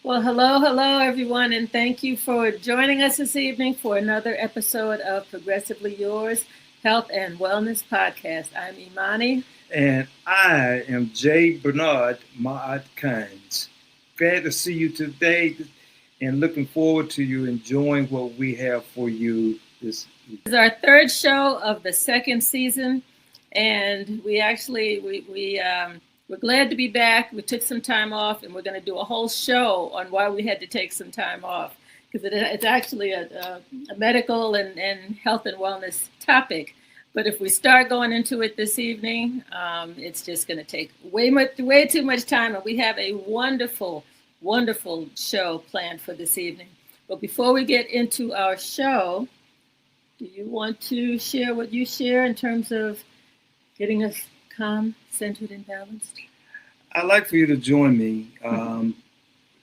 Well, hello, everyone, and thank you for joining us this evening for another episode of Progressively Yours Health and Wellness Podcast. I'm Imani. And I am J. Bernard Maat Kynes. Glad to see you today and looking forward to you enjoying what we have for you this evening. This is our third show of the second season, and we're glad to be back. We took some time off, and we're going to do a whole show on why we had to take some time off, because it's actually a medical and health and wellness topic. But if we start going into it this evening, it's just going to take way too much time, and we have a wonderful show planned for this evening. But before we get into our show, do you want to share what you share in terms of getting us calm, centered, and balanced? I'd like for you to join me.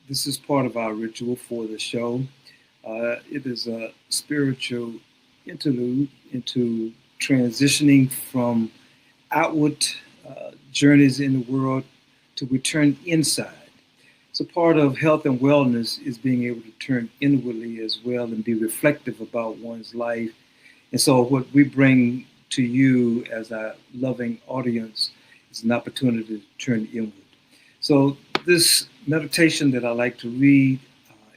This is part of our ritual for the show. It is a spiritual interlude into transitioning from outward journeys in the world to return inside. So part of health and wellness is being able to turn inwardly as well and be reflective about one's life. And so what we bring to you as our loving audience is an opportunity to turn inward. So this meditation that I like to read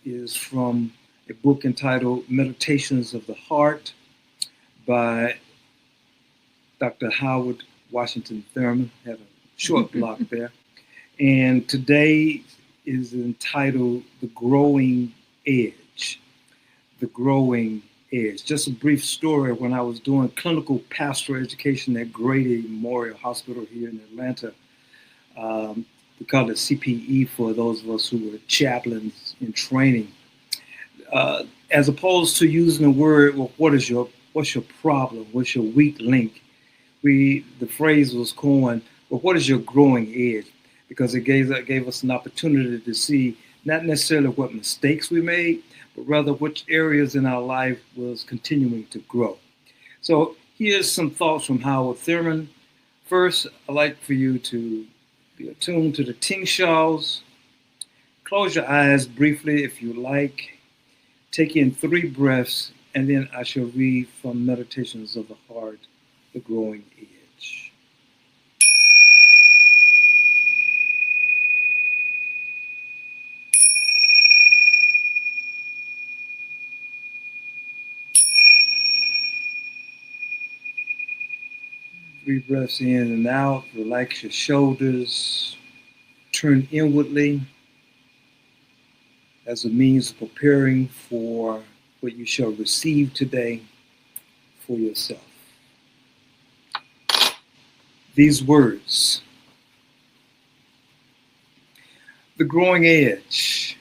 is from a book entitled Meditations of the Heart by Dr. Howard Washington Thurman. Had a short block there. And today is entitled The Growing Edge. The Growing Edge. Just a brief story. When I was doing clinical pastoral education at Grady Memorial Hospital here in Atlanta, we call it CPE for those of us who were chaplains in training. As opposed to using the word, well, what's your problem? What's your weak link? The phrase was coined, well, what is your growing edge? Because it gave us an opportunity to see not necessarily what mistakes we made, but rather which areas in our life was continuing to grow. So here's some thoughts from Howard Thurman. First, I'd like for you to be attuned to the tingshaws. Close your eyes briefly if you like. Take in 3 breaths, and then I shall read from Meditations of the Heart, The Growing Edge. Three breaths in and out. Relax your shoulders. Turn inwardly as a means of preparing for what you shall receive today for yourself. These words. The growing edge.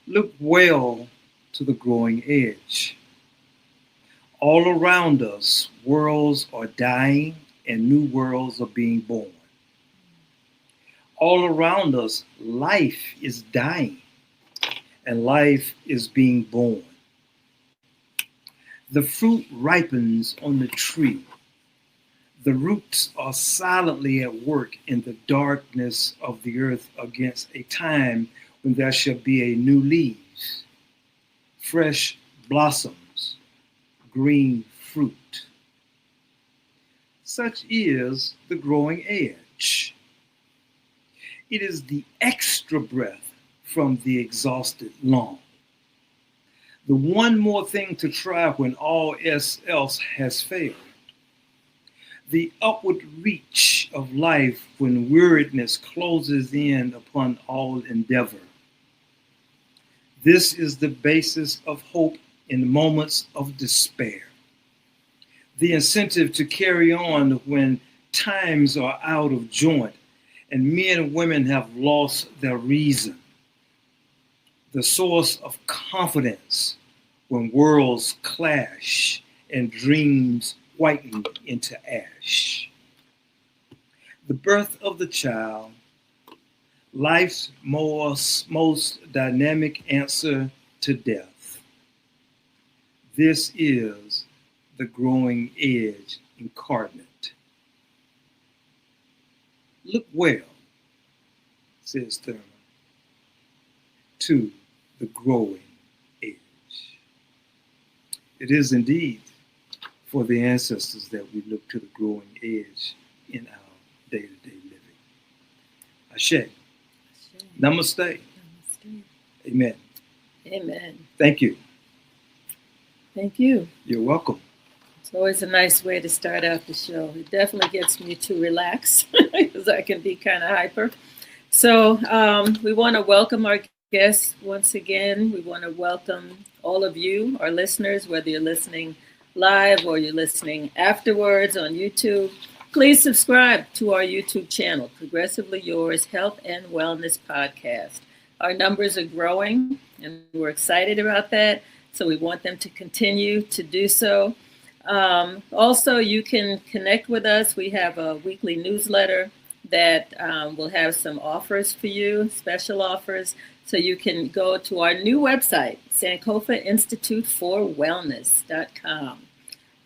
Look well to the growing edge. All around us, worlds are dying and new worlds are being born. All around us, life is dying and life is being born. The fruit ripens on the tree. The roots are silently at work in the darkness of the earth against a time when there shall be a new leaves, fresh blossoms, green fruit. Such is the growing edge. It is the extra breath from the exhausted lung. The one more thing to try when all else has failed. The upward reach of life when weariness closes in upon all endeavor. This is the basis of hope in moments of despair. The incentive to carry on when times are out of joint and men and women have lost their reason. The source of confidence when worlds clash and dreams whiten into ash. The birth of the child, life's most dynamic answer to death. This is the growing edge incarnate. Look well, says Thurman. to the growing age. It is indeed for the ancestors that we look to the growing age in our day-to-day living. Ashe. Namaste. Namaste. Amen. Amen. Thank you. Thank you. You're welcome. It's always a nice way to start out the show. It definitely gets me to relax because I can be kind of hyper. So we want to welcome our guests once again. We want to welcome all of you, our listeners, whether you're listening live or you're listening afterwards on YouTube. Please subscribe to our YouTube channel, Progressively Yours Health and Wellness Podcast. Our numbers are growing, and we're excited about that. So we want them to continue to do so. Also, you can connect with us. We have a weekly newsletter that will have some offers for you, special offers. So you can go to our new website, Sankofa Institute for Wellness.com.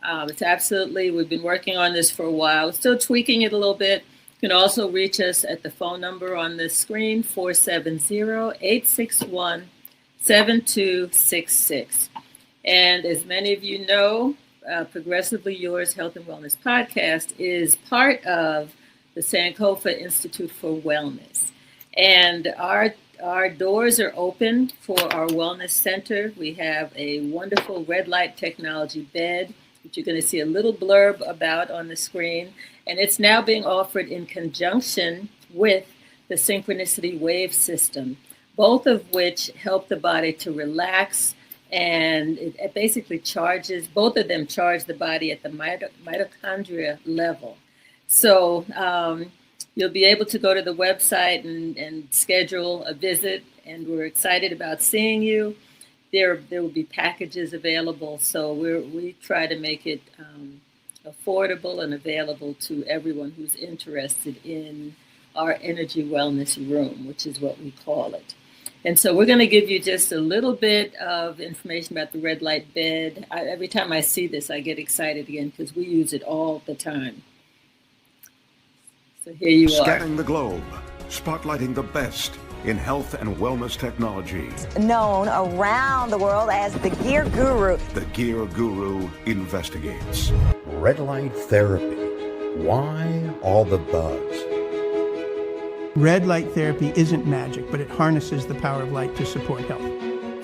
It's absolutely, we've been working on this for a while, still tweaking it a little bit. You can also reach us at the phone number on the screen, 470-861-7266. And as many of you know, Progressively Yours Health and Wellness Podcast is part of the Sankofa Institute for Wellness. And our doors are open for our wellness center. We have a wonderful red light technology bed, which you're going to see a little blurb about on the screen. And it's now being offered in conjunction with the synchronicity wave system, both of which help the body to relax. And it basically charges, both of them charge the body at the mitochondria level. So you'll be able to go to the website and schedule a visit, and we're excited about seeing you. There will be packages available, so we try to make it affordable and available to everyone who's interested in our energy wellness room, which is what we call it. And so we're going to give you just a little bit of information about the red light bed. Every time I see this, I get excited again because we use it all the time. So here you are. Scanning the globe, spotlighting the best in health and wellness technology. Known around the world as the Gear Guru. The Gear Guru investigates. Red light therapy. Why all the buzz? Red light therapy isn't magic, but it harnesses the power of light to support health.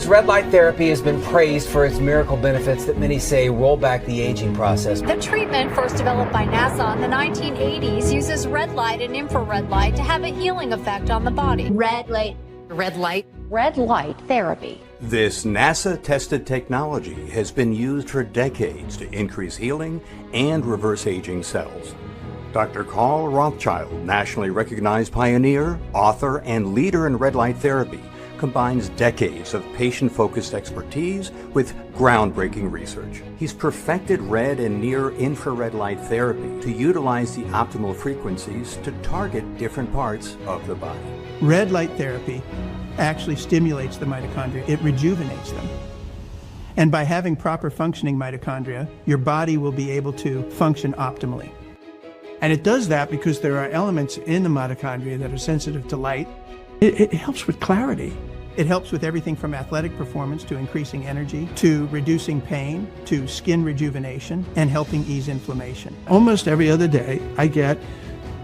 Red light therapy has been praised for its miracle benefits that many say roll back the aging process. The treatment, first developed by NASA in the 1980s, uses red light and infrared light to have a healing effect on the body. Red light therapy. This NASA-tested technology has been used for decades to increase healing and reverse aging cells. Dr. Carl Rothschild, nationally recognized pioneer, author, and leader in red light therapy, combines decades of patient-focused expertise with groundbreaking research. He's perfected red and near-infrared light therapy to utilize the optimal frequencies to target different parts of the body. Red light therapy actually stimulates the mitochondria. It rejuvenates them. And by having proper functioning mitochondria, your body will be able to function optimally. And it does that because there are elements in the mitochondria that are sensitive to light. It helps with clarity. It helps with everything from athletic performance to increasing energy, to reducing pain, to skin rejuvenation, and helping ease inflammation. Almost every other day, I get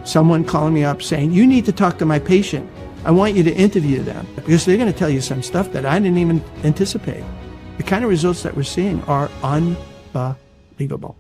someone calling me up saying, you need to talk to my patient. I want you to interview them because they're going to tell you some stuff that I didn't even anticipate. The kind of results that we're seeing are unbelievable.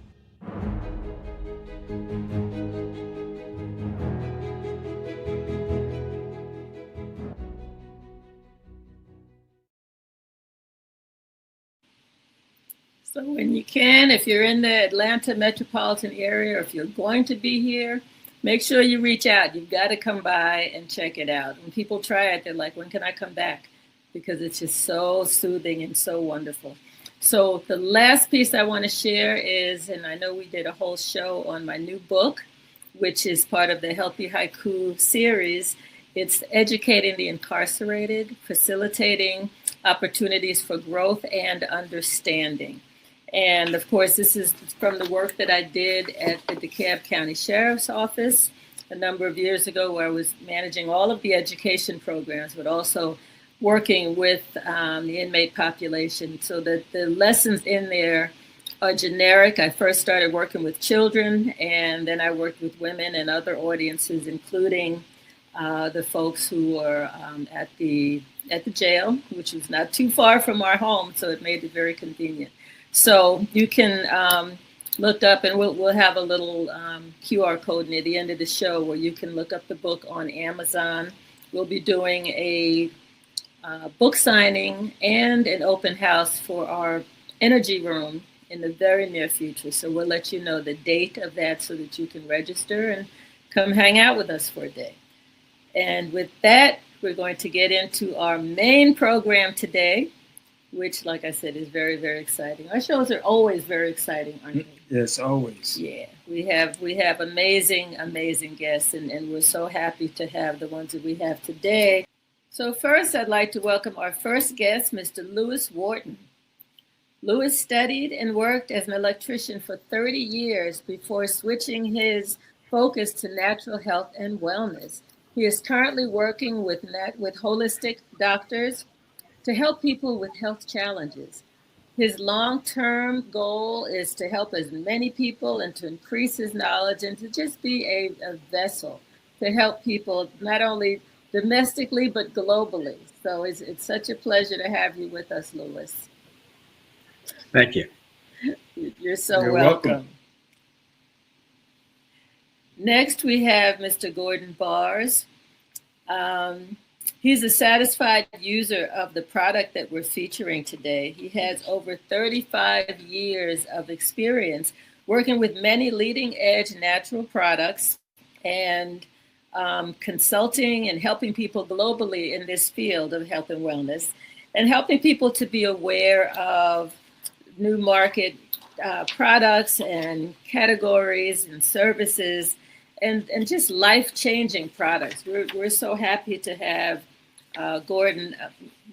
So when you can, if you're in the Atlanta metropolitan area, or if you're going to be here, make sure you reach out. You've got to come by and check it out. When people try it, they're like, when can I come back? Because it's just so soothing and so wonderful. So the last piece I want to share is, and I know we did a whole show on my new book, which is part of the Healthy Haiku series. It's educating the incarcerated, facilitating opportunities for growth and understanding. And of course, this is from the work that I did at the DeKalb County Sheriff's Office a number of years ago, where I was managing all of the education programs, but also working with the inmate population. So that the lessons in there are generic. I first started working with children, and then I worked with women and other audiences, including the folks who were at the jail, which was not too far from our home, so it made it very convenient. So you can look up, and we'll have a little QR code near the end of the show where you can look up the book on Amazon. We'll be doing a book signing and an open house for our energy room in the very near future. So we'll let you know the date of that so that you can register and come hang out with us for a day. And with that, we're going to get into our main program today, which, like I said, is very, very exciting. Our shows are always very exciting, aren't they? Yes, always. Yeah, we have amazing, amazing guests, and we're so happy to have the ones that we have today. So first, I'd like to welcome our first guest, Mr. Louis Wharton. Louis studied and worked as an electrician for 30 years before switching his focus to natural health and wellness. He is currently working with holistic doctors to help people with health challenges. His long-term goal is to help as many people and to increase his knowledge and to just be a vessel to help people not only domestically but globally. So it's such a pleasure to have you with us, Louis. Thank you. You're so You're welcome. Next, we have Mr. Gordon Bars. He's a satisfied user of the product that we're featuring today. He has over 35 years of experience working with many leading-edge natural products and consulting and helping people globally in this field of health and wellness, and helping people to be aware of new market products and categories and services and just life-changing products. We're so happy to have Gordon,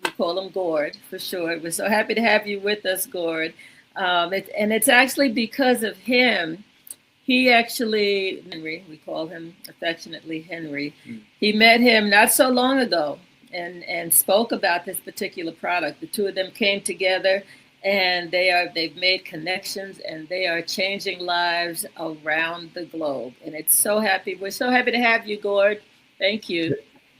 we call him Gord for short. We're so happy to have you with us, Gord. And it's actually because of him. He actually, Henry, we call him affectionately Henry. He met him not so long ago and spoke about this particular product. The two of them came together, and they've made connections, and they are changing lives around the globe. And we're so happy to have you, Gord. Thank you.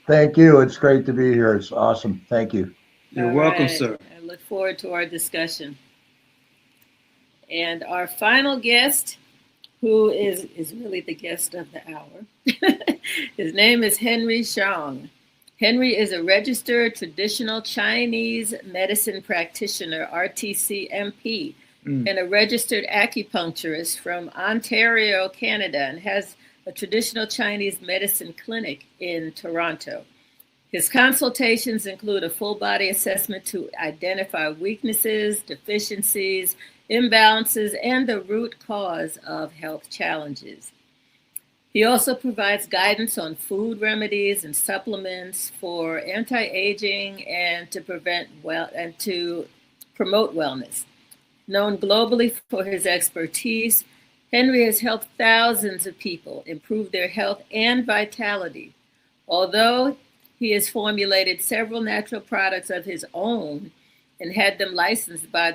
Thank you. It's great to be here. It's awesome. Thank you. You're welcome, sir. I look forward to our discussion. And our final guest, who is really the guest of the hour, his name is Henry Xiong. Henry is a registered traditional Chinese medicine practitioner, RTC MP, and a registered acupuncturist from Ontario, Canada, and has a traditional Chinese medicine clinic in Toronto. His consultations include a full body assessment to identify weaknesses, deficiencies, imbalances, and the root cause of health challenges. He also provides guidance on food remedies and supplements for anti-aging and to promote wellness. Known globally for his expertise, Henry has helped thousands of people improve their health and vitality. Although he has formulated several natural products of his own and had them licensed by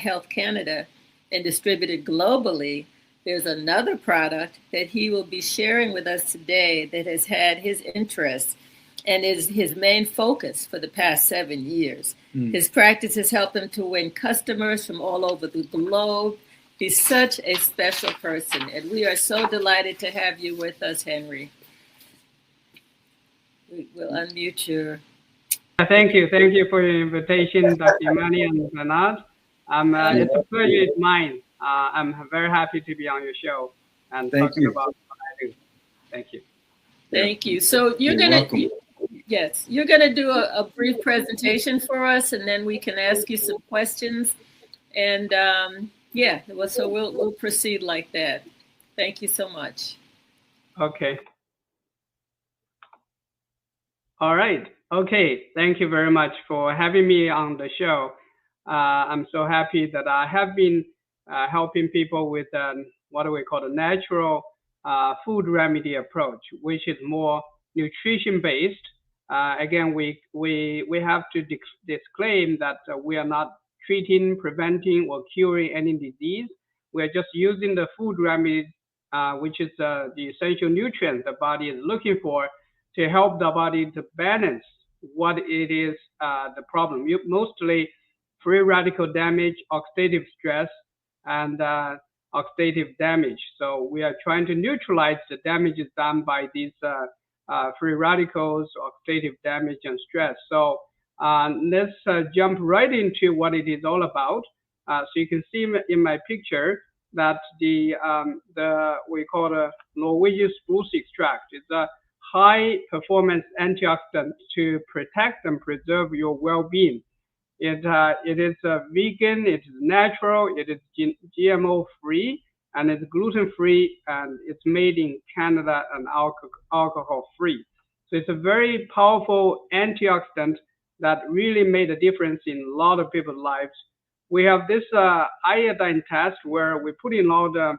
Health Canada and distributed globally, there's another product that he will be sharing with us today that has had his interest and is his main focus for the past 7 years. His practice has helped him to win customers from all over the globe. He's such a special person, and we are so delighted to have you with us, Henry. We'll unmute your... Thank you. Thank you for your invitation, Dr. Imani and Bernard. It's a pleasure of mine. I'm very happy to be on your show and talking about what I do. Thank you. Thank you. So you're gonna do a brief presentation for us, and then we can ask you some questions. And so we'll proceed like that. Thank you so much. Okay. All right. Okay. Thank you very much for having me on the show. I'm so happy that I have been helping people with what do we call a natural food remedy approach, which is more nutrition-based Again, we have to disclaim that we are not treating, preventing, or curing any disease. We're just using the food remedies, which is the essential nutrients the body is looking for to help the body to balance what it is the problem. Mostly free radical damage, oxidative stress, and oxidative damage. So we are trying to neutralize the damages done by these free radicals, oxidative damage, and stress. So let's jump right into what it is all about. So you can see in my picture that we call the Norwegian Spruce extract. It's a high performance antioxidant to protect and preserve your well-being. It is vegan, it is natural, it is GMO free, and it's gluten free, and it's made in Canada and alcohol free. So it's a very powerful antioxidant that really made a difference in a lot of people's lives. We have this iodine test where we put in all the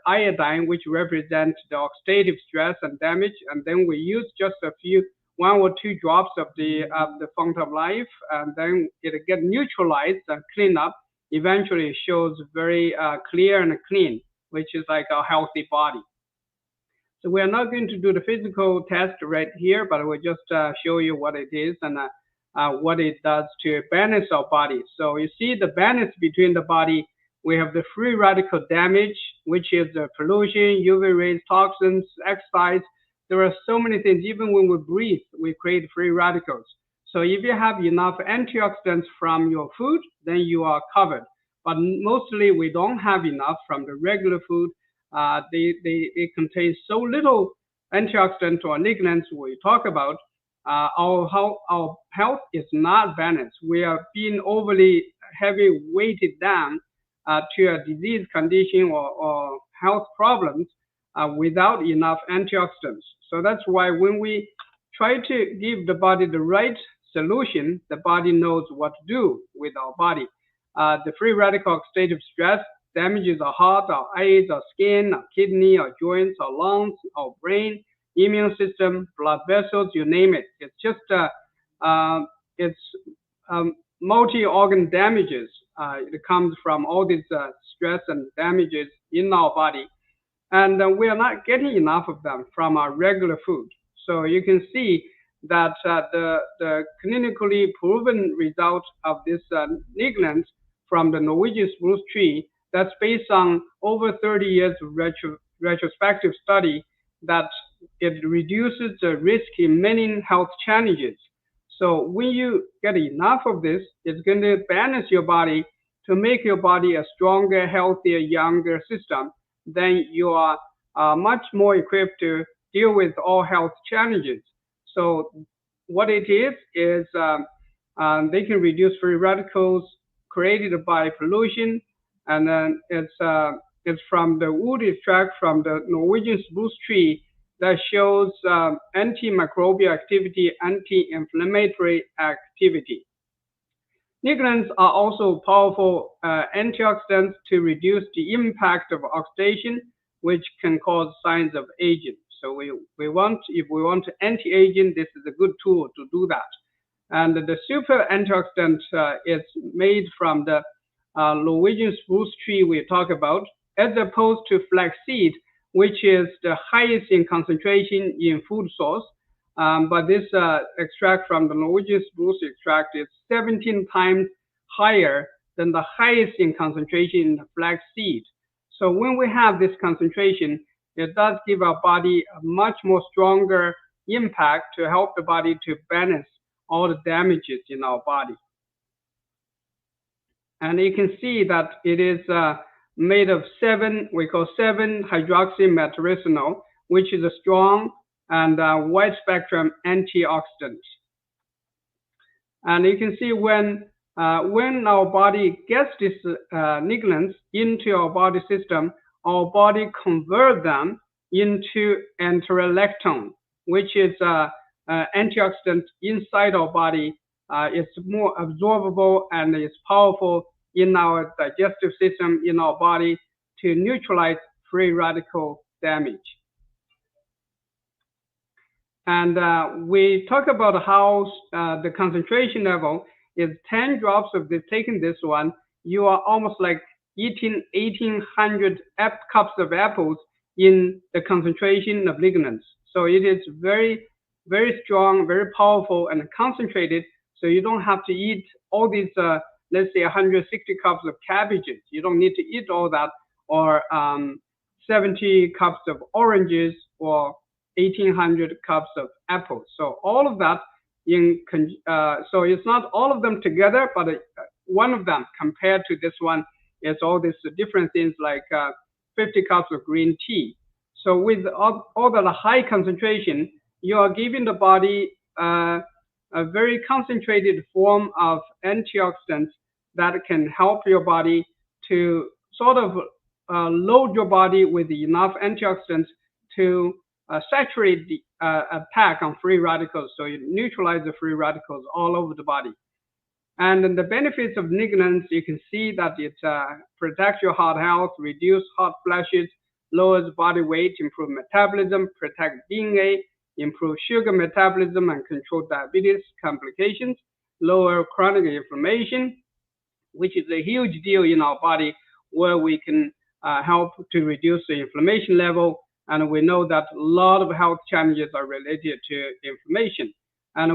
iodine, which represents the oxidative stress and damage, and then we use just one or two drops of the Fount of Life, and then it gets neutralized and cleaned up. Eventually, it shows very clear and clean, which is like a healthy body. So we are not going to do the physical test right here, but we'll just show you what it is and what it does to balance our body. So you see the balance between the body. We have the free radical damage, which is the pollution, UV rays, toxins, exercise. There are so many things. Even when we breathe, we create free radicals. So if you have enough antioxidants from your food, then you are covered. But mostly we don't have enough from the regular food. It contains so little antioxidants or lignans we talk about. Our health is not balanced. We are being overly heavy weighted down to a disease condition or health problems without enough antioxidants. So that's why when we try to give the body the right solution, the body knows what to do with our body. The free radical oxidative stress damages our heart, our eyes, our skin, our kidney, our joints, our lungs, our brain, immune system, blood vessels, you name it. It's just multi-organ damages. It comes from all these stress and damages in our body. And we are not getting enough of them from our regular food. So you can see that the clinically proven result of this ligand from the Norwegian spruce tree, that's based on over 30 years of retrospective study, that it reduces the risk in many health challenges. So when you get enough of this, it's going to balance your body to make your body a stronger, healthier, younger system. Then you are much more equipped to deal with all health challenges. So what it is they can reduce free radicals created by pollution, and then it's from the wood extract from the Norwegian spruce tree that shows antimicrobial activity, anti-inflammatory activity. Lignans are also powerful antioxidants to reduce the impact of oxidation, which can cause signs of aging. So if we want anti-aging, this is a good tool to do that. And the super antioxidant is made from the Norwegian spruce tree we talk about, as opposed to flaxseed, which is the highest in concentration in food source. But this extract from the Norwegian spruce extract is 17 times higher than the highest in concentration in the flaxseed. So when we have this concentration, it does give our body a much more stronger impact to help the body to balance all the damages in our body. And you can see that it is made of 7-hydroxymetroricinol, which is a strong and wide spectrum antioxidant. And you can see when our body gets these lignans into our body system, our body converts them into enterolectone, which is antioxidant inside our body. It's more absorbable and it's powerful in our digestive system, in our body, to neutralize free radical damage. And we talk about how the concentration level is 10 drops of this. Taking this one, you are almost like eating 1,800 cups of apples in the concentration of lignans. So it is very, very strong, very powerful, and concentrated. So you don't have to eat all these, let's say 160 cups of cabbages. You don't need to eat all that, or 70 cups of oranges, or 1,800 cups of apples. So all of that so it's not all of them together, but one of them compared to this one is all these different things like 50 cups of green tea. So with all the high concentration, you are giving the body a very concentrated form of antioxidants that can help your body to sort of load your body with enough antioxidants to saturate the attack on free radicals. So you neutralize the free radicals all over the body. And the benefits of lignans, you can see that it protects your heart health, reduce hot flashes, lowers body weight, improve metabolism, protect DNA, improve sugar metabolism, and control diabetes complications, lower chronic inflammation, which is a huge deal in our body, where we can help to reduce the inflammation level. And we know that a lot of health challenges are related to inflammation. And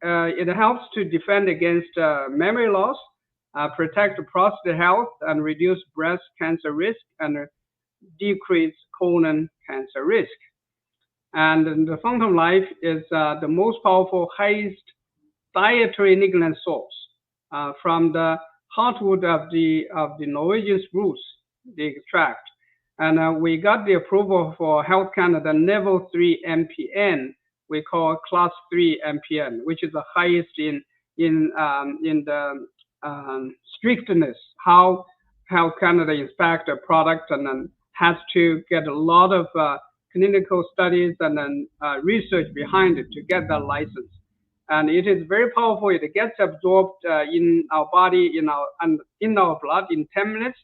it helps to defend against memory loss, protect prostate health, and reduce breast cancer risk, and decrease colon cancer risk. And the Fountain Life is the most powerful, highest dietary lignan source from the heartwood of the Norwegian spruce, the extract. And we got the approval for Health Canada level 3 MPN. We call class 3 MPN, which is the highest in the strictness, how Health Canada inspect a product, and then has to get a lot of clinical studies and then research behind it to get that license. And it is very powerful. It gets absorbed in our body, in our blood in 10 minutes,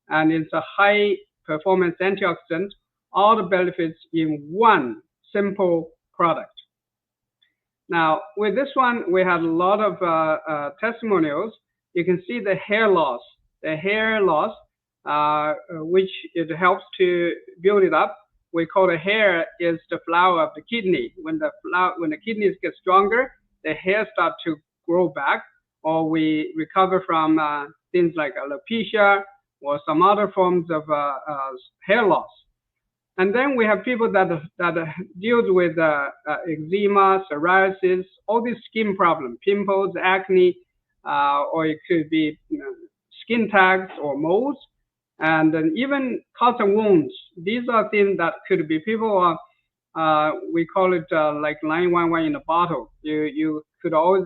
and it's a high performance antioxidant. All the benefits in one simple product. Now, with this one, we had a lot of testimonials. You can see the hair loss. The hair loss, which it helps to build it up. We call the hair is the flower of the kidney. When the kidneys get stronger, the hair starts to grow back, or we recover from things like alopecia or some other forms of hair loss. And then we have people that deals with eczema, psoriasis, all these skin problems, pimples, acne, or it could be skin tags or moles, and then even cotton wounds. These are things that could be people, we call it like 911 in a bottle. You could always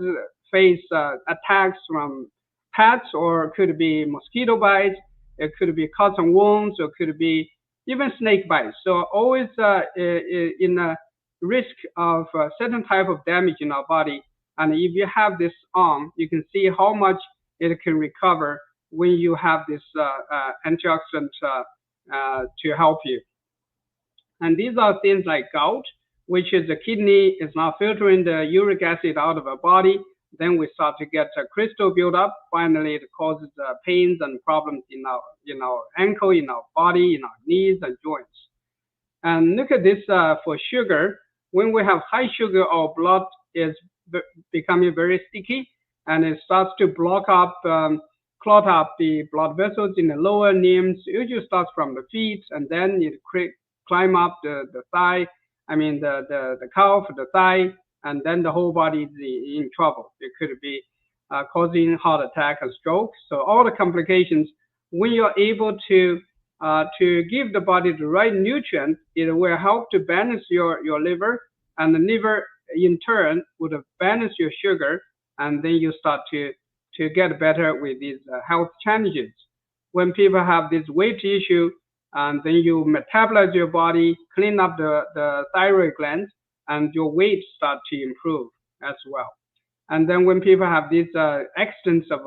face attacks from pets, or it could be mosquito bites, it could be cotton wounds, or it could be even snake bites. So always in a risk of certain type of damage in our body. And if you have this on, you can see how much it can recover when you have this antioxidant to help you. And these are things like gout, which is the kidney is not filtering the uric acid out of our body. Then we start to get a crystal build up. Finally, it causes pains and problems in our ankle, in our body, in our knees and joints. And look at this for sugar. When we have high sugar, our blood is becoming very sticky, and it starts to block up, clot up the blood vessels in the lower limbs. It usually starts from the feet, and then it climb up the thigh. I mean the calf, the thigh, and then the whole body is in trouble. It could be causing heart attack and stroke. So all the complications, when you're able to give the body the right nutrients, it will help to balance your liver, and the liver in turn would balance your sugar, and then you start to get better with these health challenges. When people have this weight issue, and then you metabolize your body, clean up the thyroid glands, and your weight start to improve as well. And then when people have these accidents of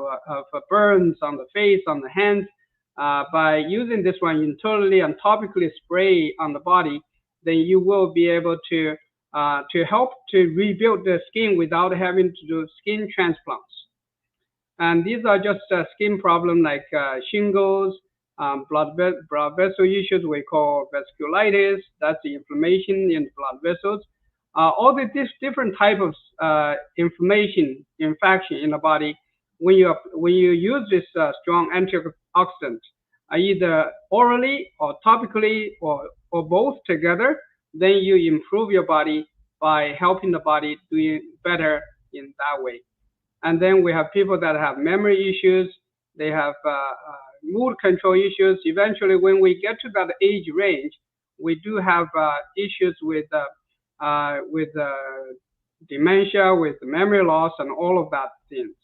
burns on the face, on the hands, by using this one internally and topically spray on the body, then you will be able to help to rebuild the skin without having to do skin transplants. And these are just skin problems like shingles, blood vessel issues we call vasculitis. That's the inflammation in blood vessels. All these different type of inflammation, infection in the body. When you use this strong antioxidant, either orally or topically or both together, then you improve your body by helping the body doing better in that way. And then we have people that have memory issues, they have mood control issues. Eventually, when we get to that age range, we do have issues with dementia, with memory loss, and all of that things.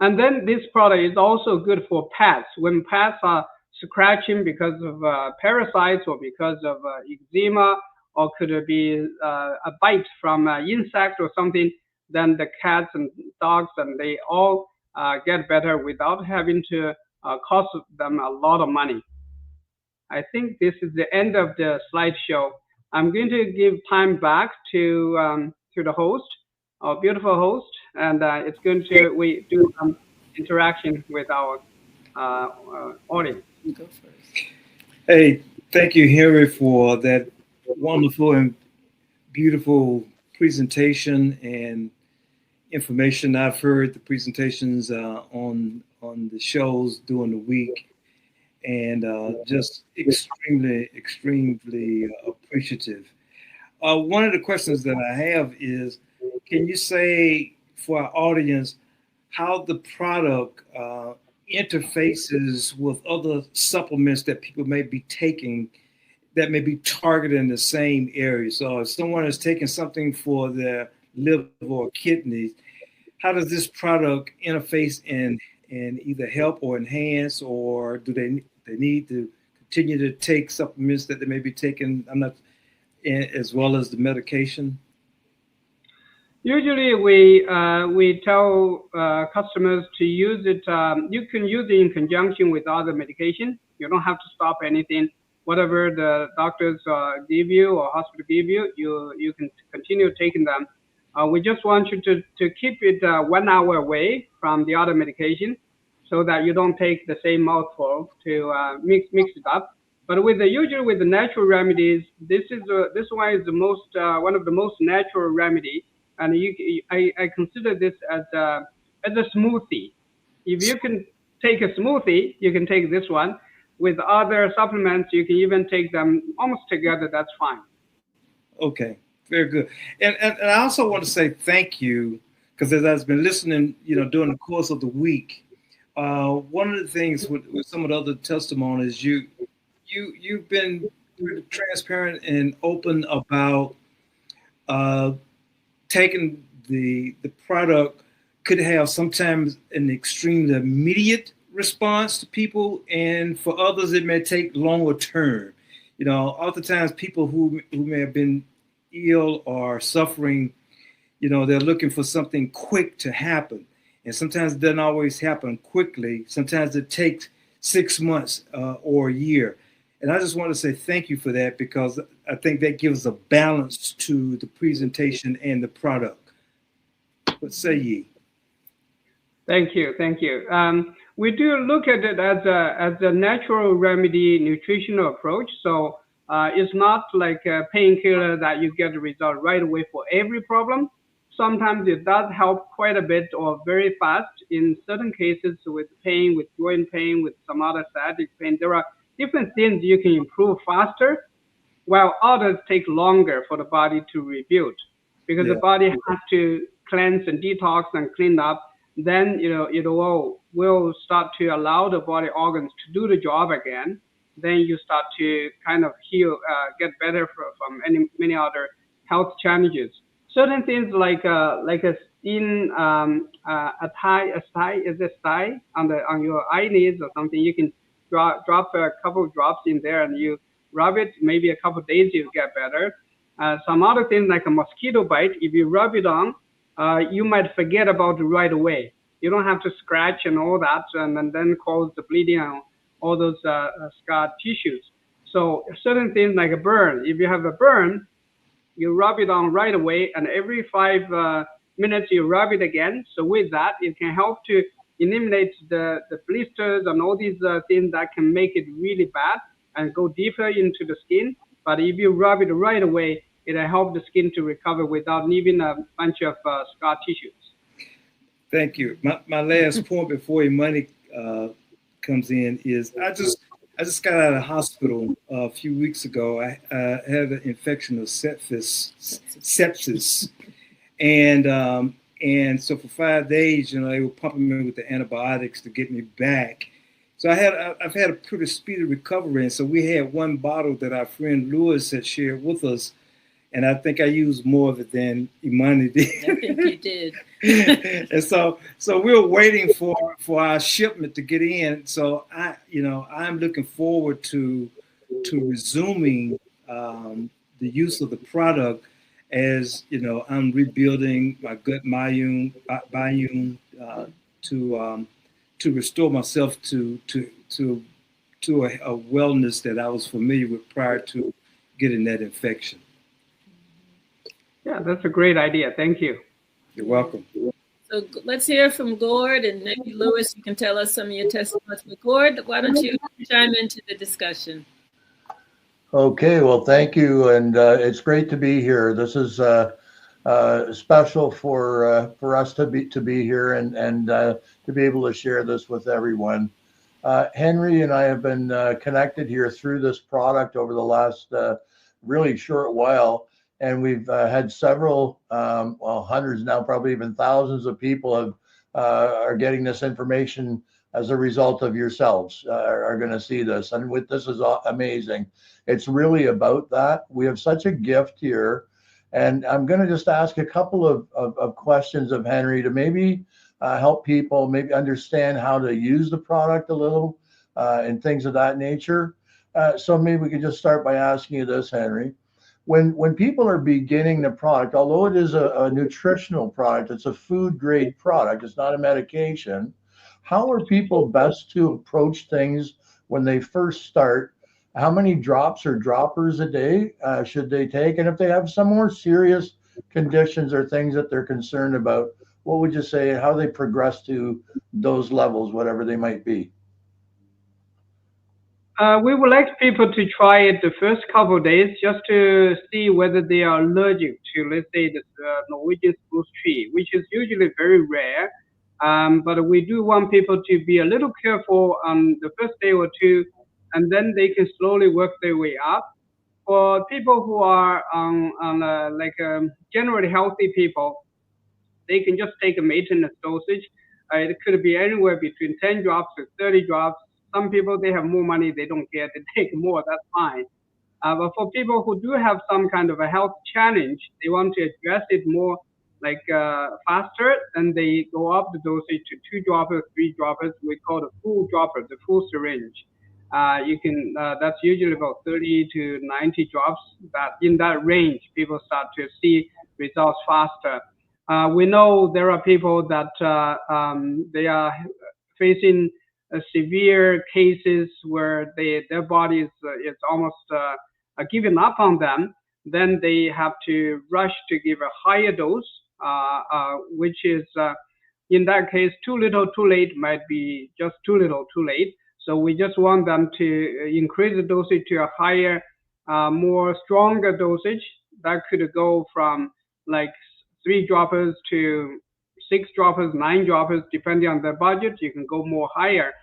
And then this product is also good for pets. When pets are scratching because of parasites or because of eczema, or could it be a bite from an insect or something, then the cats and dogs, and they all get better without having to cost them a lot of money. I think this is the end of the slideshow. I'm going to give time back to the host, our beautiful host, and it's going to we do some interaction with our audience. Go first. Hey, thank you, Henry, for that wonderful and beautiful presentation and information. I've heard the presentations on the shows during the week, and just extremely appreciative. One of the questions that I have is, can you say for our audience how the product interfaces with other supplements that people may be taking that may be targeting the same area? So if someone is taking something for their liver or kidneys, how does this product interface and either help or enhance, or do they need to continue to take supplements that they may be taking as well as the medication? Usually we tell customers to use it. You can use it in conjunction with other medication. You don't have to stop anything. Whatever the doctors give you or hospital give you, you can continue taking them. We just want you to keep it 1 hour away from the other medication, so that you don't take the same mouthful to mix it up. But usually with the natural remedies, this one is the most one of the most natural remedy, and I consider this as a smoothie. If you can take a smoothie, you can take this one. With other supplements, you can even take them almost together. That's fine. Okay, very good. And I also want to say thank you, because as I've been listening, during the course of the week, one of the things with some of the other testimonies, you've been pretty transparent and open about taking the product could have sometimes an extremely immediate response to people, and for others it may take longer term. Oftentimes people who may have been ill or suffering, they're looking for something quick to happen, and sometimes it doesn't always happen quickly. Sometimes it takes 6 months or a year. And I just want to say thank you for that, because I think that gives a balance to the presentation and the product. What say ye? Thank you. We do look at it as a natural remedy nutritional approach. So it's not like a painkiller that you get a result right away for every problem. Sometimes it does help quite a bit or very fast in certain cases with pain, with joint pain, with some other sciatic pain. There are different things you can improve faster, while others take longer for the body to rebuild, because the body has to cleanse and detox and clean up. Then it will start to allow the body organs to do the job again. Then you start to kind of heal, get better from many other health challenges. Certain things like a skin, a sty on your eyelids or something, you can drop a couple of drops in there and you rub it. Maybe a couple of days you get better. Some other things like a mosquito bite, if you rub it on, you might forget about it right away. You don't have to scratch and all that, and then cause the bleeding on all those scar tissues. So certain things like a burn, if you have a burn, you rub it on right away, and every 5 minutes you rub it again. So with that, it can help to eliminate the blisters and all these things that can make it really bad and go deeper into the skin. But if you rub it right away, it'll help the skin to recover without leaving a bunch of scar tissues. Thank you. My last point before Imani comes in is I just got out of the hospital a few weeks ago. I had an infection of sepsis, and so for 5 days, they were pumping me with the antibiotics to get me back. So I've had a pretty speedy recovery, and so we had one bottle that our friend Louis had shared with us, and I think I used more of it than Imani did. I think you did. And so we're waiting for our shipment to get in. So I'm looking forward to resuming the use of the product as I'm rebuilding my gut biome to restore myself to a wellness that I was familiar with prior to getting that infection. Yeah, that's a great idea. Thank you. You're welcome. So let's hear from Gord, and maybe Louis, you can tell us some of your testimonies. But Gord, why don't you chime into the discussion? Okay, well, thank you, and it's great to be here. This is special for us to be here and to be able to share this with everyone. Henry and I have been connected here through this product over the last really short while. And we've had several, hundreds now, probably even thousands of people are getting this information as a result of yourselves, are going to see this. And this is amazing. It's really about that. We have such a gift here. And I'm going to just ask a couple of questions of Henry to maybe help people maybe understand how to use the product a little and things of that nature. So maybe we could just start by asking you this, Henry. When people are beginning the product, although it is a nutritional product, it's a food grade product, it's not a medication. How are people best to approach things when they first start? How many drops or droppers a day should they take? And if they have some more serious conditions or things that they're concerned about, what would you say, how they progress to those levels, whatever they might be? We would like people to try it the first couple of days just to see whether they are allergic to, let's say, the Norwegian Spruce tree, which is usually very rare. But we do want people to be a little careful on the first day or two, and then they can slowly work their way up. For people who are generally healthy people, they can just take a maintenance dosage. It could be anywhere between 10 drops to 30 drops. Some people, they have more money, they don't care to take more, that's fine. But for people who do have some kind of a health challenge, they want to address it more faster, and they go up the dosage to 2 droppers, 3 droppers. We call the full dropper, the full syringe. That's usually about 30 to 90 drops. That in that range, people start to see results faster. We know there are people that they are facing severe cases where their body is almost giving up on them. Then they have to rush to give a higher dose, which is in that case too little too late, might be just too little too late. So we just want them to increase the dosage to a higher, more stronger dosage that could go from like 3 droppers to 6 droppers, 9 droppers, depending on the budget. You can go more higher.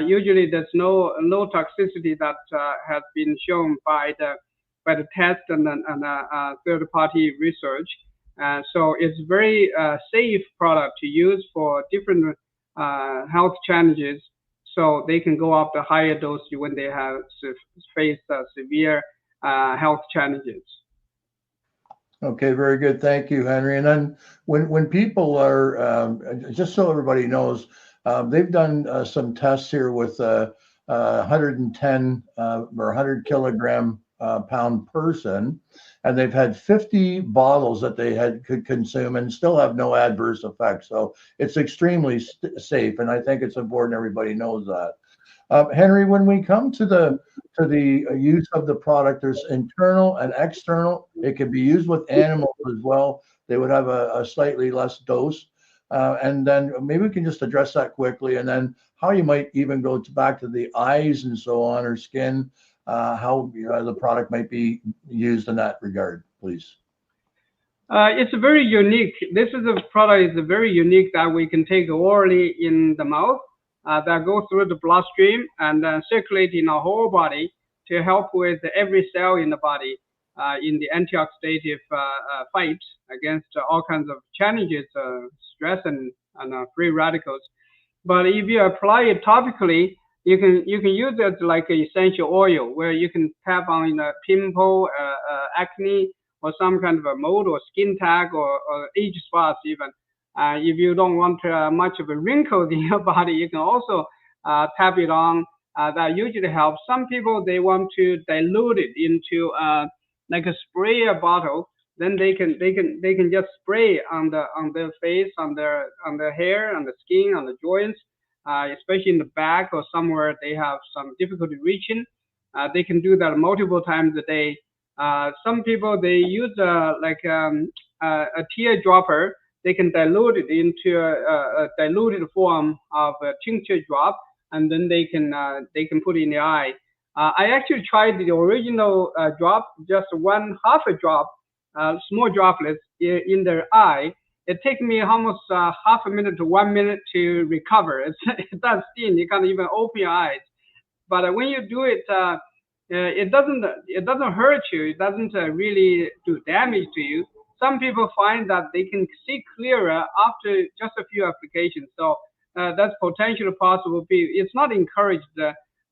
Usually there's no toxicity that has been shown by the test and third-party research. So it's very safe product to use for different health challenges. So they can go up the higher dose when they have faced severe health challenges. Okay, very good. Thank you, Henry. And then when people are, just so everybody knows, they've done some tests here with 110 or 100 kilogram pound person, and they've had 50 bottles that they could consume and still have no adverse effects. So it's extremely safe, and I think it's important everybody knows that. Henry, when we come to the use of the product, there's internal and external. It can be used with animals as well. They would have a slightly less dose. And then maybe we can just address that quickly, and then how you might even go back to the eyes and so on, or skin, how the product might be used in that regard, please. It's very unique. This is a product is very unique that we can take orally in the mouth, that go through the bloodstream and then circulate in our whole body to help with every cell in the body in the antioxidative fight against all kinds of challenges, stress and free radicals. But if you apply it topically, you can use it like an essential oil, where you can tap on a pimple, acne, or some kind of a mold or skin tag or age spots even. If you don't want much of a wrinkle in your body, you can also tap it on. That usually helps. Some people, they want to dilute it into like a sprayer bottle. Then they can just spray on their face, on their hair, on the skin, on the joints, especially in the back or somewhere they have some difficulty reaching. They can do that multiple times a day. Some people, they use a teardropper. They can dilute it into a diluted form of a tincture drop, and then they can put it in the eye. I actually tried the original drop, just half a drop, small droplets in their eye. It takes me almost half a minute to 1 minute to recover. It's that thin, you can't even open your eyes. But when you do it, it doesn't hurt you. It doesn't really do damage to you. Some people find that they can see clearer after just a few applications. So that's potentially possible. It's not encouraged.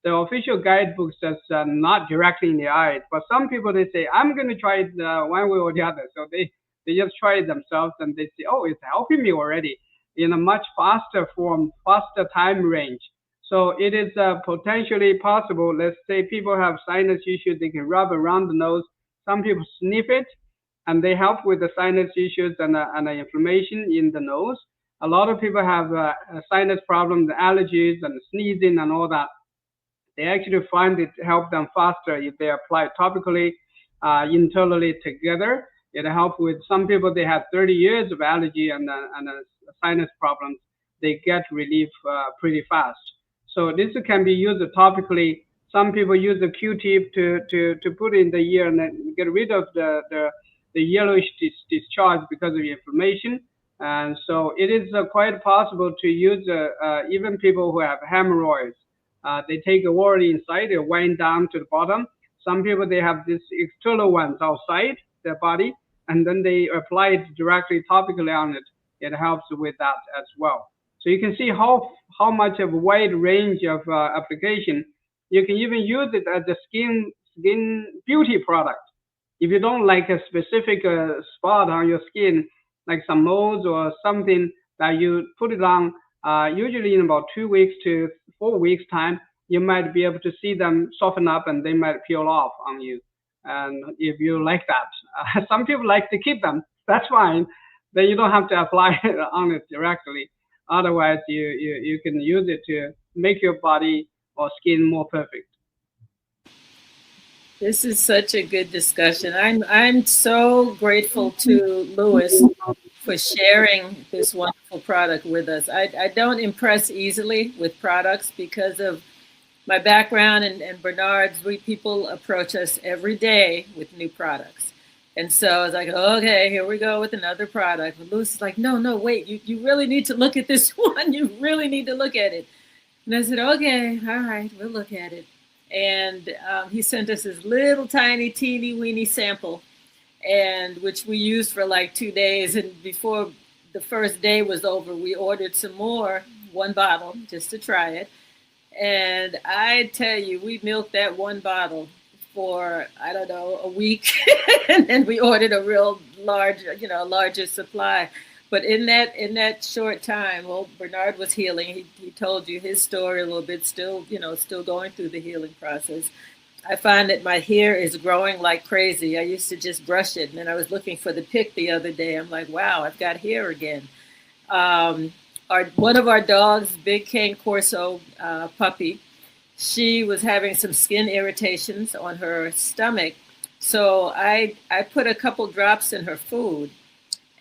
The official guidebook says not directly in the eyes. But some people, they say, I'm going to try it one way or the other. So they just try it themselves, and they say, oh, it's helping me already in a much faster form, faster time range. So it is potentially possible. Let's say people have sinus issues, they can rub around the nose. Some people sniff it, and they help with the sinus issues and the inflammation in the nose. A lot of people have sinus problems, allergies, and sneezing and all that. They actually find it help them faster if they apply it topically, internally together. It helps with some people, they have 30 years of allergy and sinus problems. They get relief pretty fast. So this can be used topically. Some people use the Q-tip to put in the ear and then get rid of the yellowish discharge because of the inflammation. And so it is quite possible to use even people who have hemorrhoids. They take a word inside, they wind down to the bottom. Some people, they have these external ones outside their body, and then they apply it directly topically on it. It helps with that as well. So you can see how much of a wide range of application. You can even use it as a skin beauty product. If you don't like a specific spot on your skin, like some moles or something that you put it on, usually in about 2 weeks to 4 weeks time, you might be able to see them soften up and they might peel off on you. And if you like that, some people like to keep them. That's fine. Then you don't have to apply it on it directly. Otherwise, you can use it to make your body or skin more perfect. This is such a good discussion. I'm so grateful to Louis for sharing this wonderful product with us. I don't impress easily with products because of my background and Bernard's. People approach us every day with new products. And so I was like, okay, here we go with another product. But Louis is like, no, wait, you really need to look at this one. You really need to look at it. And I said, okay, all right, we'll look at it. And he sent us this little tiny, teeny weeny sample, and which we used for like 2 days. And before the first day was over, we ordered some more, 1 bottle, just to try it. And I tell you, we milked that 1 bottle for, I don't know, a week. And then we ordered a real large, larger supply. But in that short time, well, Bernard was healing. He told you his story a little bit, still going through the healing process. I find that my hair is growing like crazy. I used to just brush it. And then I was looking for the pick the other day. I'm like, wow, I've got hair again. One of our dogs, big Cane Corso puppy, she was having some skin irritations on her stomach. So I put a couple drops in her food,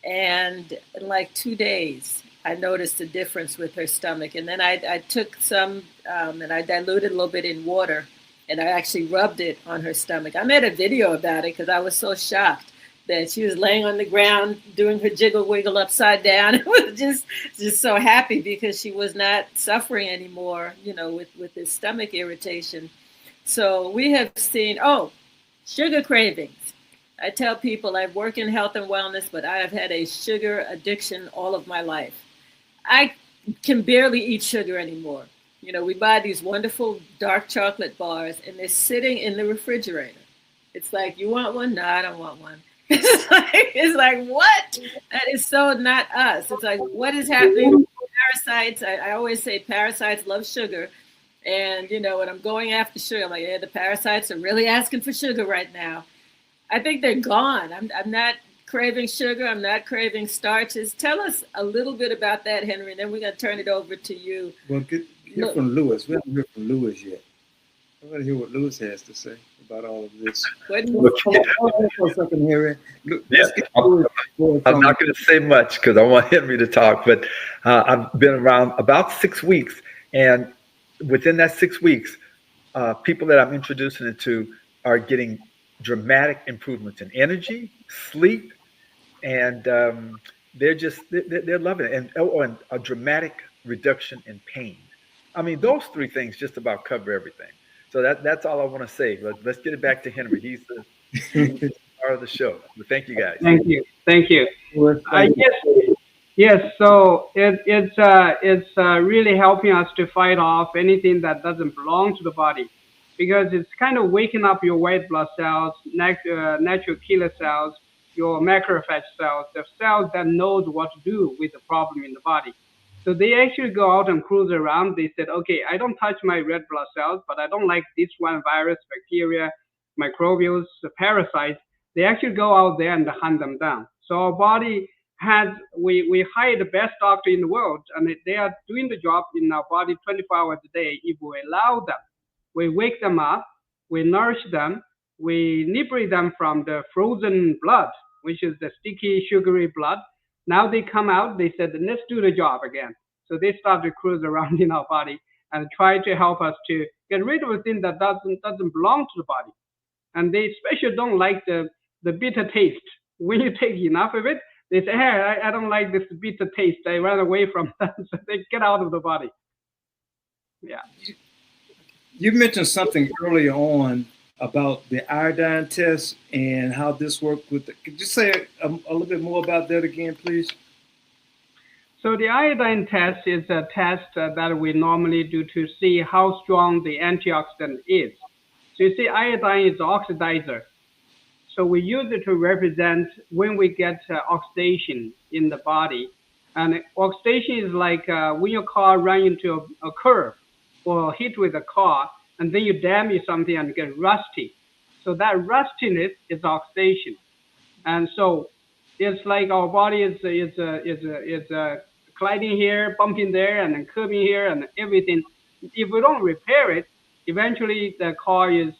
and in like 2 days, I noticed a difference with her stomach. And then I took some and I diluted a little bit in water, and I actually rubbed it on her stomach. I made a video about it because I was so shocked that she was laying on the ground doing her jiggle wiggle upside down. I was just so happy because she was not suffering anymore, with this stomach irritation. So we have seen, sugar cravings. I tell people I work in health and wellness, but I have had a sugar addiction all of my life. I can barely eat sugar anymore. We buy these wonderful dark chocolate bars, and they're sitting in the refrigerator. It's like, you want one? No, I don't want one. It's like, what? That is so not us. It's like, what is happening? Parasites. I always say parasites love sugar. And, when I'm going after sugar, I'm like, yeah, the parasites are really asking for sugar right now. I think they're gone. I'm not craving sugar. I'm not craving starches. Tell us a little bit about that, Henry, and then we're going to turn it over to you. Well, hear from Louis. We haven't heard from Louis yet. I want to hear what Louis has to say about all of this. Hold on for a second, Henry. I'm not going to say much because I want Henry to talk, but I've been around about 6 weeks, and within that 6 weeks, people that I'm introducing it to are getting dramatic improvements in energy, sleep, and they're loving it, and a dramatic reduction in pain. I mean, those three things just about cover everything. So that's all I want to say. Let's get it back to Henry. He's the part of the show. But thank you, guys. Thank you. Yes. So it's really helping us to fight off anything that doesn't belong to the body, because it's kind of waking up your white blood cells, natural killer cells, your macrophage cells, the cells that knows what to do with the problem in the body. So they actually go out and cruise around. They said, okay, I don't touch my red blood cells, but I don't like this one virus, bacteria, microbials, parasites. They actually go out there and hunt them down. So our body we hire the best doctor in the world, and they are doing the job in our body 24 hours a day if we allow them. We wake them up, we nourish them, we liberate them from the frozen blood, which is the sticky, sugary blood. Now they come out, they said, let's do the job again. So they start to cruise around in our body and try to help us to get rid of a thing that doesn't belong to the body. And they especially don't like the bitter taste. When you take enough of it, they say, hey, I don't like this bitter taste. I run away from that. So they get out of the body. Yeah. You mentioned something earlier on about the iodine test and how this worked with could you say a little bit more about that again, please? So the iodine test is a test that we normally do to see how strong the antioxidant is. So you see, iodine is an oxidizer. So we use it to represent when we get oxidation in the body. And oxidation is like when your car runs into a curve or hit with a car, and then you damage something and get rusty. So that rustiness is oxidation. And so it's like our body is gliding here, bumping there, and then curving here, and everything. If we don't repair it, eventually the car is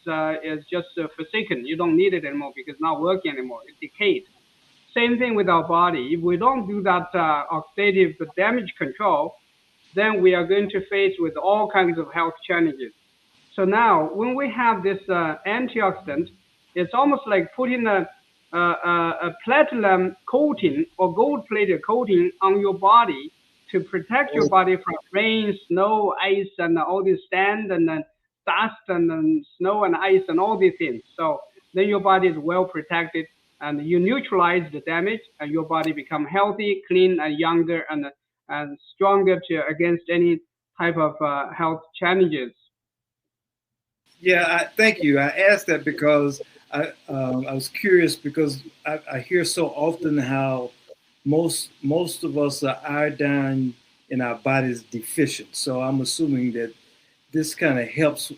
just forsaken. You don't need it anymore because it's not working anymore. It's decayed. Same thing with our body. If we don't do that oxidative damage control, then we are going to face with all kinds of health challenges. So now, when we have this antioxidant, it's almost like putting a platinum coating or gold-plated coating on your body to protect your body from rain, snow, ice, and all this sand and dust and snow and ice and all these things. So then your body is well protected, and you neutralize the damage, and your body become healthy, clean, and younger and stronger against any type of health challenges. Yeah, thank you. I asked that because I was curious because I hear so often how most of us are iodine in our bodies deficient. So I'm assuming that this kind of helps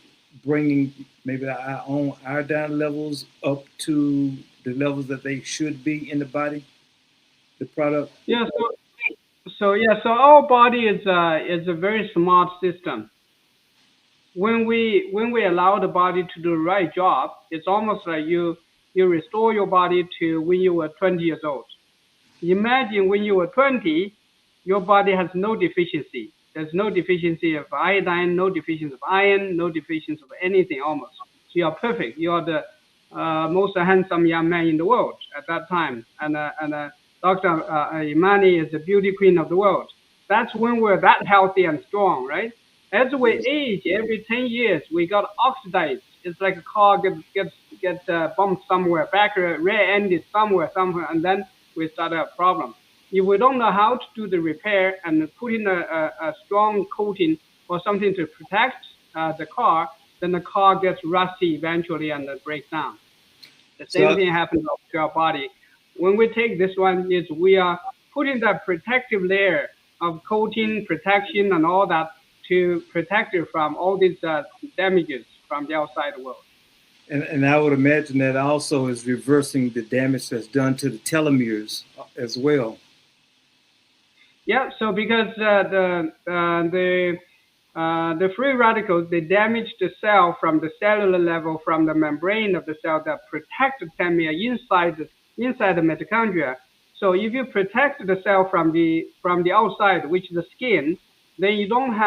bringing maybe our own iodine levels up to the levels that they should be in the body, the product. Yeah. So our body is a very smart system. when we allow the body to do the right job, it's almost like you restore your body to when you were 20 years old. Imagine when you were 20, your body has no deficiency. There's no deficiency of iodine, no deficiency of iron, no deficiency of anything almost. So you are perfect. You are the most handsome young man in the world at that time. And Dr. Imani is the beauty queen of the world. That's when we're that healthy and strong, right? As we age, every 10 years, we got oxidized. It's like a car gets bumped somewhere, back rear-ended somewhere, and then we start a problem. If we don't know how to do the repair and put in a strong coating or something to protect the car, then the car gets rusty eventually and breaks down. The same thing happens to our body. When we take this one, is we are putting that protective layer of coating, protection, and all that to protect it from all these damages from the outside world. And I would imagine that also is reversing the damage that's done to the telomeres as well. Yeah, so because the free radicals, they damage the cell from the cellular level, from the membrane of the cell that protect the telomere inside the mitochondria. So if you protect the cell from the outside, which is the skin, then you don't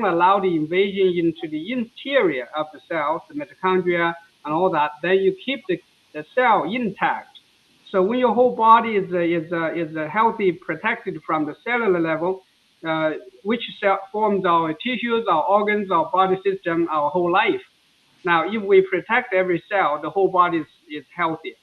allow the invasion into the interior of the cell, the mitochondria and all that. Then you keep the cell intact. So when your whole body is healthy, protected from the cellular level, which forms our tissues, our organs, our body system, our whole life. Now, if we protect every cell, the whole body is healthy.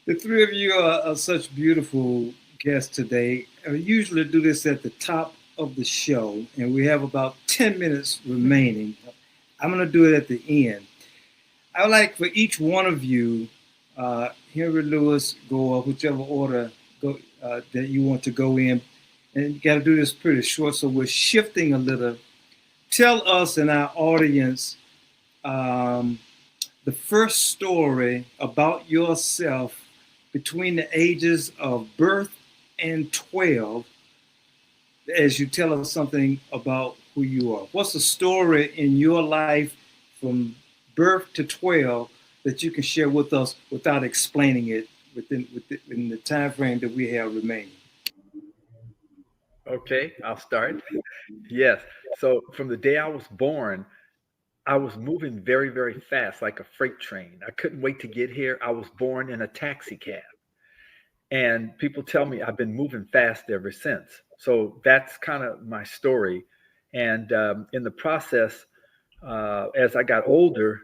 The three of you are such beautiful guests today. I usually do this at the top of the show, and we have about 10 minutes remaining. I'm going to do it at the end. I would like for each one of you, Henry, Louis, Gord, whichever order that you want to go in, and you got to do this pretty short, so we're shifting a little. Tell us and our audience the first story about yourself between the ages of birth and 12, as you tell us something about who you are. What's the story in your life from birth to 12 that you can share with us without explaining it within the time frame that we have remaining? Okay, I'll start. Yes. So from the day I was born, I was moving very, very fast, like a freight train. I couldn't wait to get here. I was born in a taxi cab. And people tell me I've been moving fast ever since. So that's kind of my story. And in the process, as I got older,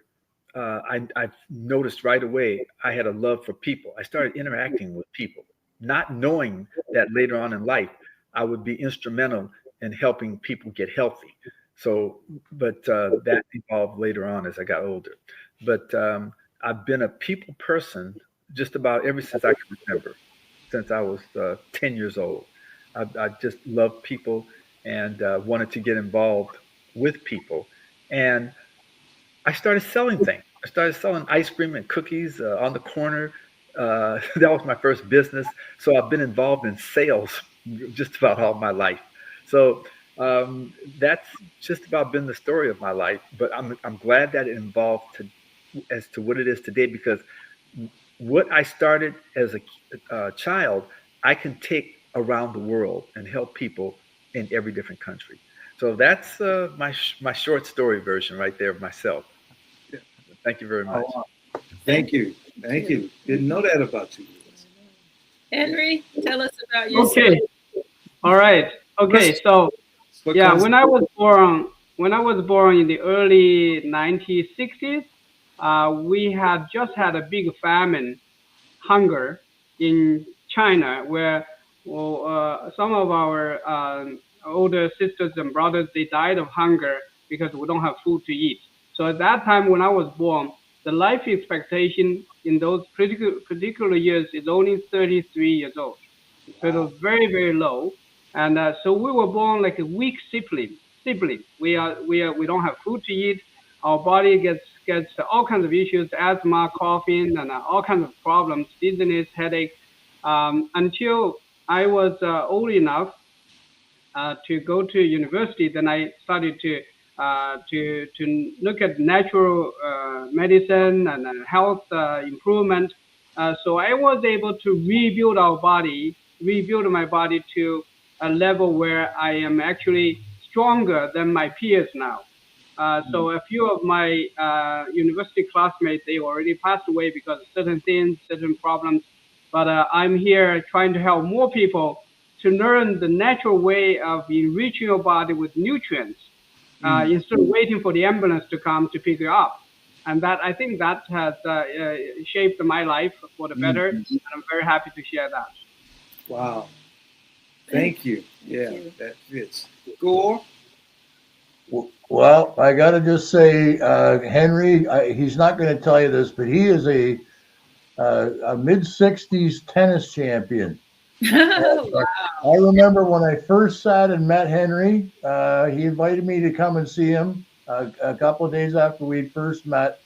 I noticed right away I had a love for people. I started interacting with people, not knowing that later on in life, I would be instrumental in helping people get healthy. So, but that evolved later on as I got older. But I've been a people person just about ever since I can remember, since I was 10 years old. I just loved people and wanted to get involved with people. And I started selling things. I started selling ice cream and cookies on the corner. That was my first business. So I've been involved in sales just about all my life. So that's just about been the story of my life. But I'm glad that it evolved as to what it is today, because what I started as a child, I can take around the world and help people in every different country. So that's my short story version right there of myself. Yeah. Thank you very much. Oh, thank you. Thank you. Didn't know that about you. Henry, tell us about yourself. Okay. All right. Okay. So, yeah, when I was born in the early 1960s, we had just had a big famine, hunger in China, where some of our older sisters and brothers, they died of hunger because we don't have food to eat. So at that time when I was born, the life expectation in those particular years is only 33 years old. So it was very, very low. And so we were born like a weak sibling. We don't have food to eat. Our body gets all kinds of issues, asthma, coughing, and all kinds of problems, dizziness, headache, until I was old enough to go to university. Then I started to to look at natural medicine and health improvement. So I was able to rebuild my body to a level where I am actually stronger than my peers now. So a few of my university classmates, they already passed away because of certain things, certain problems. But I'm here trying to help more people to learn the natural way of enriching your body with nutrients instead of waiting for the ambulance to come to pick you up. And that, I think that has shaped my life for the better. And I'm very happy to share that. Wow. Thank you. Yeah, that fits. Gord? Well, I got to just say, Henry, he's not going to tell you this, but he is a mid-60s tennis champion. Wow. I remember when I first sat and met Henry, he invited me to come and see him a couple of days after we first met.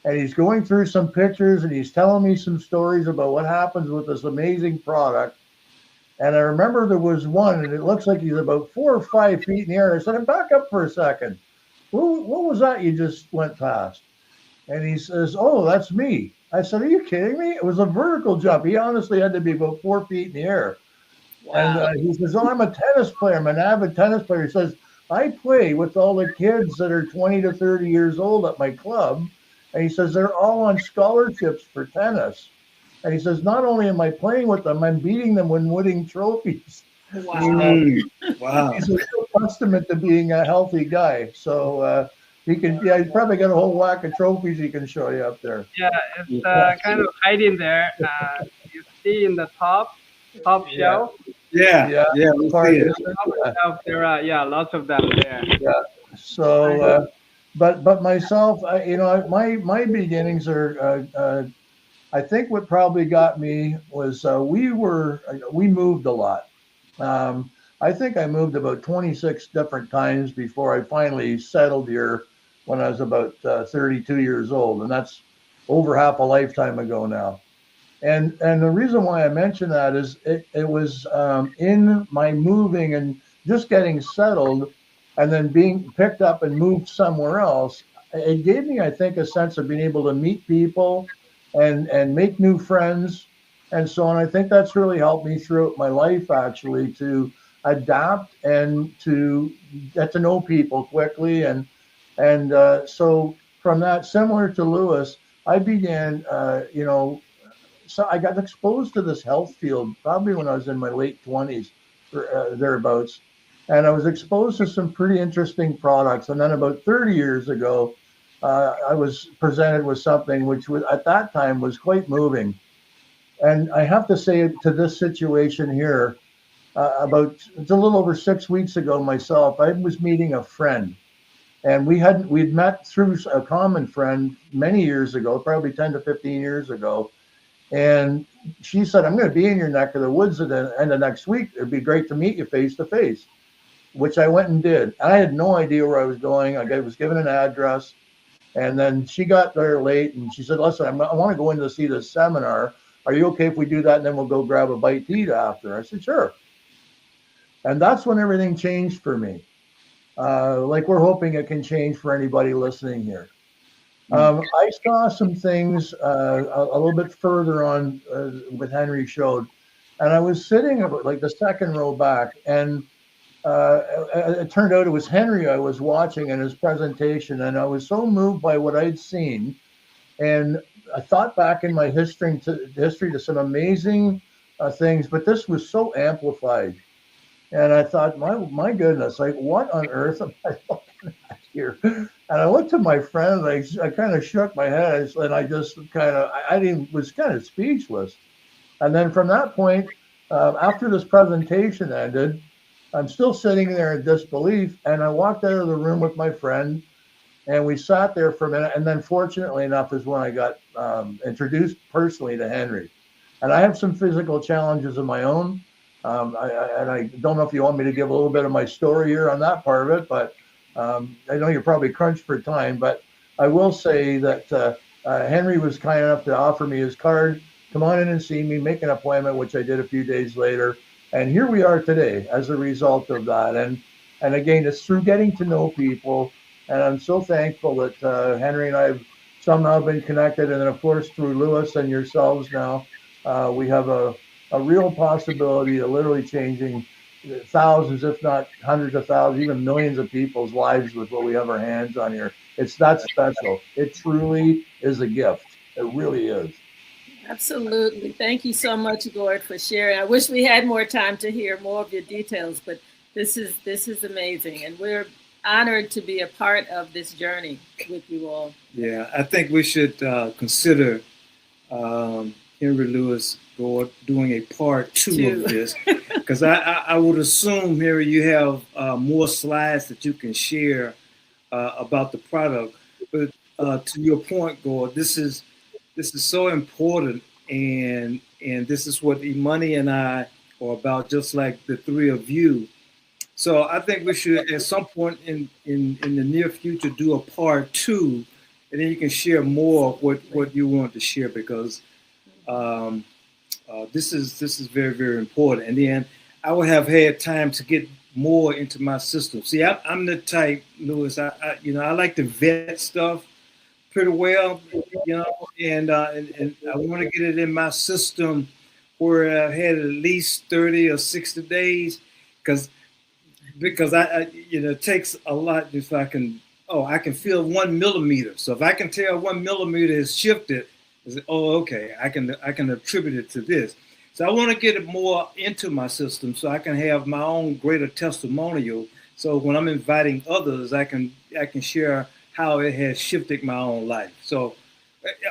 And he's going through some pictures and he's telling me some stories about what happens with this amazing product. And I remember there was one, and it looks like he's about 4 or 5 feet in the air. I said, back up for a second. What was that you just went past? And he says, oh, that's me. I said, are you kidding me? It was a vertical jump. He honestly had to be about 4 feet in the air. Wow. And he says, oh, I'm a tennis player. I'm an avid tennis player. He says, I play with all the kids that are 20 to 30 years old at my club. And he says, they're all on scholarships for tennis. And he says, not only am I playing with them, I'm beating them when winning trophies. Wow. Wow. He's a real testament to being a healthy guy. So he's probably got a whole whack of trophies he can show you up there. Yeah, it's kind of hiding there. You see in the top shelf. Yeah. Top shelf, there are lots of them there. Yeah. So, but myself, my beginnings are. I think what probably got me was we moved a lot. I think I moved about 26 different times before I finally settled here when I was about 32 years old, and that's over half a lifetime ago now. And the reason why I mention that is it was in my moving and just getting settled, and then being picked up and moved somewhere else. It gave me, I think, a sense of being able to meet people and make new friends and so on. I think that's really helped me throughout my life, actually, to adapt and to get to know people quickly. And so from that, similar to Louis, I began, so I got exposed to this health field probably when I was in my late 20s or thereabouts. And I was exposed to some pretty interesting products. And then about 30 years ago, I was presented with something which was, at that time, was quite moving. And I have to say, to this situation here, it's a little over 6 weeks ago myself, I was meeting a friend. And we'd met through a common friend many years ago, probably 10 to 15 years ago. And she said, I'm going to be in your neck of the woods at the end of next week. It'd be great to meet you face to face, which I went and did. I had no idea where I was going. I was given an address. And then she got there late and she said, listen, I want to go in to see this seminar. Are you okay if we do that? And then we'll go grab a bite to eat after. I said, sure. And that's when everything changed for me. Like we're hoping it can change for anybody listening here. I saw some things a little bit further on with Henry showed. And I was sitting about like the second row back, and it turned out it was Henry I was watching in his presentation, and I was so moved by what I'd seen, and I thought back in my history to some amazing things, but this was so amplified, and I thought, my goodness, like what on earth am I looking at here? And I looked at my friend, and I kind of shook my head, and I just was kind of speechless. And then from that point, after this presentation ended, I'm still sitting there in disbelief, and I walked out of the room with my friend, and we sat there for a minute, and then fortunately enough is when I got introduced personally to Henry. And I have some physical challenges of my own, I don't know if you want me to give a little bit of my story here on that part of it, but I know you're probably crunched for time, but I will say that Henry was kind enough to offer me his card, come on in and see me, make an appointment, which I did a few days later. And here we are today as a result of that. And again, it's through getting to know people, And I'm so thankful that Henry and I have somehow been connected. And then, of course, through Louis and yourselves now, we have a real possibility of literally changing thousands, if not hundreds of thousands, even millions of people's lives with what we have our hands on here. It's that special. It truly is a gift. It really is. Absolutely. Thank you so much, Gord, for sharing. I wish we had more time to hear more of your details, but this is amazing, and we're honored to be a part of this journey with you all. Yeah, I think we should consider Henry Louis Gord doing a part two of this, because I would assume, Henry, you have more slides that you can share about the product. But to your point, Gord, this is so important, and this is what Imani and I are about, just like the three of you. So I think we should, at some point in the near future, do a part two, and then you can share more of what you want to share, because this is very, very important. And then I would have had time to get more into my system. See, I'm the type, Louis. I like to vet stuff pretty well, and I want to get it in my system where I've had at least 30 or 60 days, because it takes a lot if I can feel 1 millimeter. So if I can tell 1 millimeter has shifted, okay, I can attribute it to this. So I want to get it more into my system so I can have my own greater testimonial. So when I'm inviting others, I can share how it has shifted my own life. So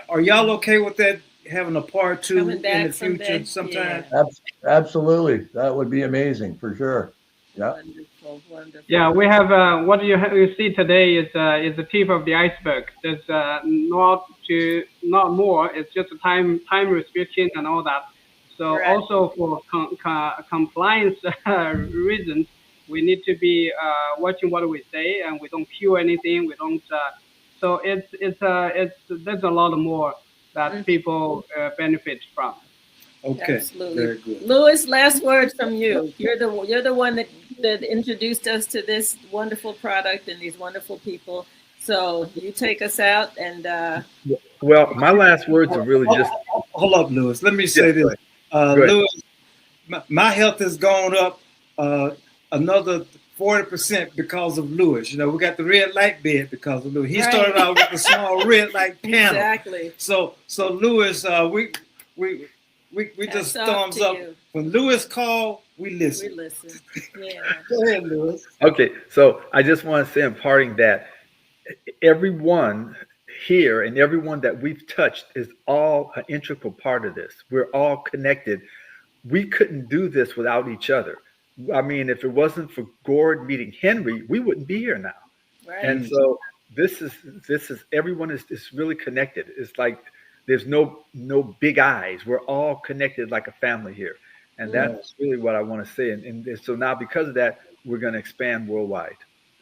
are y'all okay with that, having a part two in the future sometime? Yeah. Absolutely. That would be amazing for sure. Yeah. Wonderful. Yeah, we have what you see today is the tip of the iceberg. There's not more. It's just a time restriction and all that. So right. Also for compliance reasons, we need to be watching what we say, and we don't cure anything. We don't. So there's a lot more that people benefit from. Okay. Absolutely. Very good. Louis, last words from you. You're the one that introduced us to this wonderful product and these wonderful people. So you take us out and. Well, my last words are really just. Hold up, Louis. Let me say this. Louis, my health has gone up another 40% because of Louis. We got the red light bed because of Louis. He started out with a small red light panel. Exactly. So Louis, we just thumbs up. You. When Louis called, we listen. Yeah. Go ahead, Louis. Okay, so I just want to say in parting that everyone here and everyone that we've touched is all an integral part of this. We're all connected. We couldn't do this without each other. I mean, if it wasn't for Gord meeting Henry, we wouldn't be here now. Right. And so this is everyone is really connected. It's like there's no big eyes. We're all connected like a family here. And that's really what I want to say. And so now because of that, we're going to expand worldwide.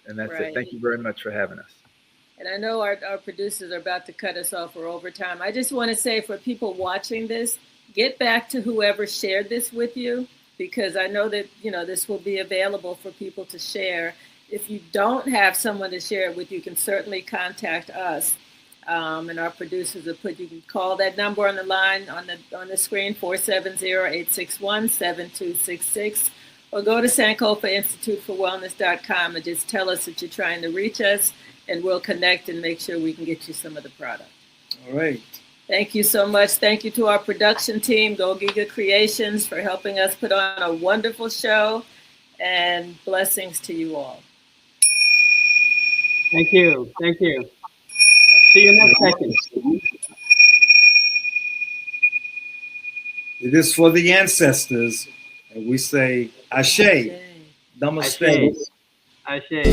And that's it. Thank you very much for having us. And I know our producers are about to cut us off for overtime. I just want to say for people watching this, get back to whoever shared this with you, because I know that, this will be available for people to share. If you don't have someone to share it with, you can certainly contact us. And our producers you can call that number on the line on the screen, 470-861-7266, or go to SankofaInstituteForWellness.com and just tell us that you're trying to reach us, and we'll connect and make sure we can get you some of the product. All right. Thank you so much. Thank you to our production team, Go Giga Creations, for helping us put on a wonderful show, and blessings to you all. Thank you. Thank you. See you next second. It is for the ancestors, and we say Ashe, Namaste. Ashe.